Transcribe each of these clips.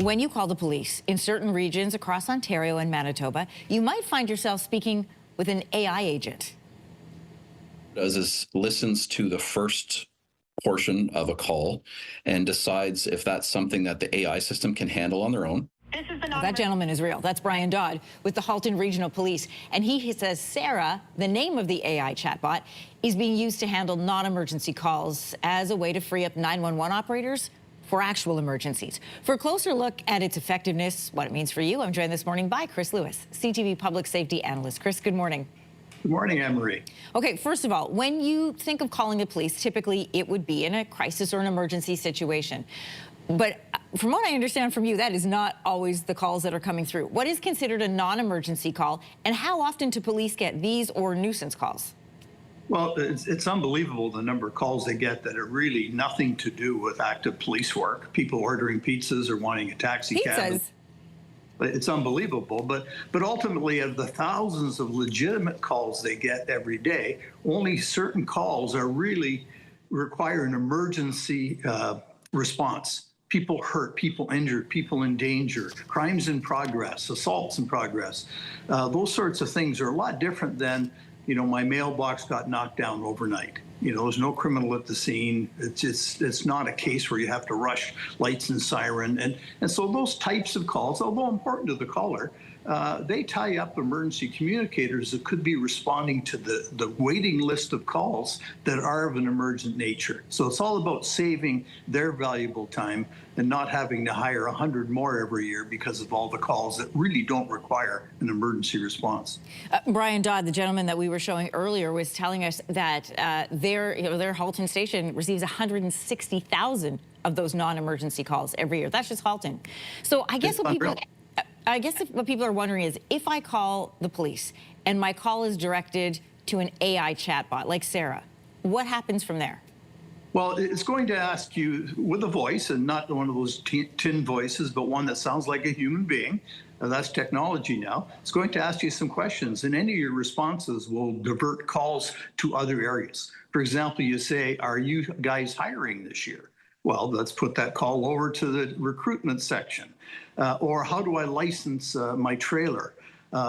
When you call the police in certain regions across Ontario and Manitoba, you might find yourself speaking with an AI agent. Does is listens to the first portion of a call and decides if that's something that the AI system can handle on their own. That gentleman is real. That's Brian Dodd with the Halton Regional Police. And he says Sarah, the name of the AI chatbot, is being used to handle non-emergency calls as a way to free up 911 operators for actual emergencies. For a closer look at its effectiveness, what it means for you, I'm joined this morning by Chris Lewis, CTV Public Safety Analyst. Chris, good morning. Good morning, Anne-Marie. Okay, first of all, when you think of calling the police, typically it would be in a crisis or an emergency situation. But from what I understand from you, that is not always the calls that are coming through. What is considered a non-emergency call, and how often do police get these or nuisance calls? Well, it's unbelievable the number of calls they get that are really nothing to do with active police work. People ordering pizzas or wanting a taxi cab. It's unbelievable, but ultimately, of the thousands of legitimate calls they get every day, only certain calls are really require an emergency response. People hurt, people injured, people in danger, crimes in progress, assaults in progress. Those sorts of things are a lot different than, you know, my mailbox got knocked down overnight. You know, there's no criminal at the scene. It's not a case where you have to rush lights and siren. And so those types of calls, although important to the caller, they tie up emergency communicators that could be responding to the waiting list of calls that are of an emergent nature. So it's all about saving their valuable time and not having to hire 100 more every year because of all the calls that really don't require an emergency response. Brian Dodd, the gentleman that we were showing earlier, was telling us that their Halton station receives 160,000 of those non-emergency calls every year. That's just Halton. So I guess what people are wondering is, if I call the police and my call is directed to an AI chatbot like Sarah, what happens from there? Well, it's going to ask you with a voice, and not one of those tin voices, but one that sounds like a human being. That's technology now. It's going to ask you some questions, and any of your responses will divert calls to other areas. For example, you say, "Are you guys hiring this year?" Well, let's put that call over to the recruitment section. Or how do I license my trailer?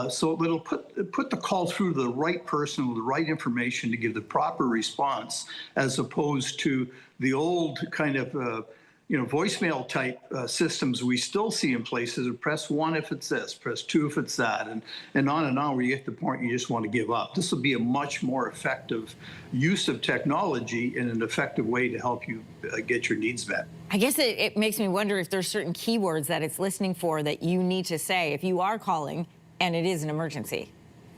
So it'll put the call through to the right person with the right information to give the proper response, as opposed to the old kind of voicemail type systems we still see in places of press 1 if it's this, press 2 if it's that, and on where you get to the point you just want to give up. This will be a much more effective use of technology in an effective way to help you get your needs met. I guess it makes me wonder if there's certain keywords that it's listening for that you need to say if you are calling and it is an emergency.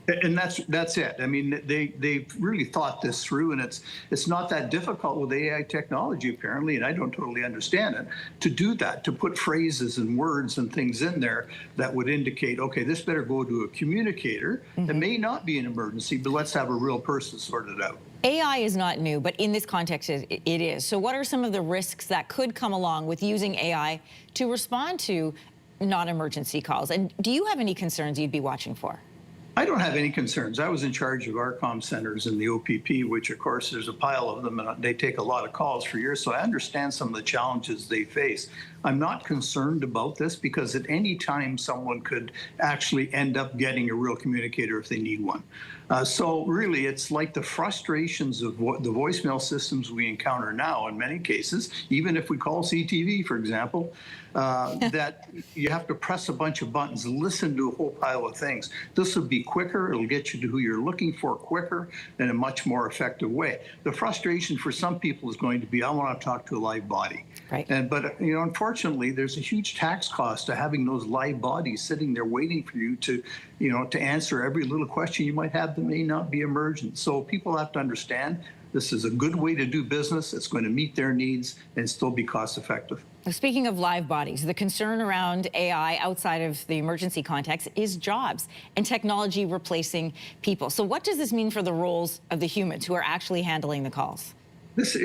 And that's it. I mean, they've really thought this through, and it's not that difficult with AI technology, apparently, and I don't totally understand it, to do that, to put phrases and words and things in there that would indicate, okay, this better go to a communicator. It may not be an emergency, but let's have a real person sort it out. AI is not new, but in this context, it is. So what are some of the risks that could come along with using AI to respond to non-emergency calls? And do you have any concerns you'd be watching for? I don't have any concerns. I was in charge of our comm centers in the OPP, which, of course, there's a pile of them, and they take a lot of calls for years. So I understand some of the challenges they face. I'm not concerned about this because at any time someone could actually end up getting a real communicator if they need one. So really, it's like the frustrations of what the voicemail systems we encounter now in many cases, even if we call CTV, for example, that you have to press a bunch of buttons, listen to a whole pile of things. This will be quicker. It'll get you to who you're looking for quicker in a much more effective way. The frustration for some people is going to be, I want to talk to a live body. Right. But unfortunately, there's a huge tax cost to having those live bodies sitting there waiting for you to answer every little question you might have that may not be emergent. So people have to understand this is a good way to do business. It's going to meet their needs and still be cost effective. Speaking of live bodies, the concern around AI outside of the emergency context is jobs and technology replacing people. So what does this mean for the roles of the humans who are actually handling the calls? This,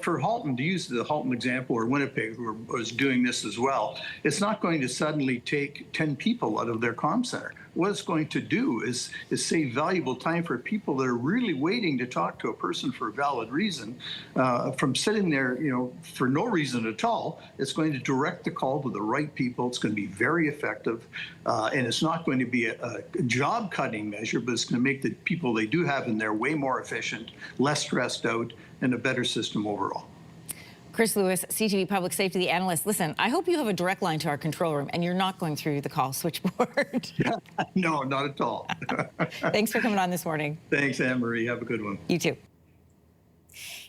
for Halton, to use the Halton example, or Winnipeg, who was doing this as well, it's not going to suddenly take 10 people out of their comm center. what it's going to do is save valuable time for people that are really waiting to talk to a person for a valid reason, from sitting there, for no reason at all. It's going to direct the call to the right people. It's going to be very effective, and it's not going to be a job-cutting measure, but it's going to make the people they do have in there way more efficient, less stressed out, and a better system overall. Chris Lewis, CTV Public Safety Analyst. Listen, I hope you have a direct line to our control room and you're not going through the call switchboard. No, not at all. Thanks for coming on this morning. Thanks, Anne-Marie. Have a good one. You too.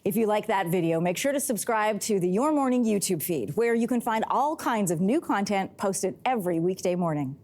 If you like that video, make sure to subscribe to the Your Morning YouTube feed, where you can find all kinds of new content posted every weekday morning.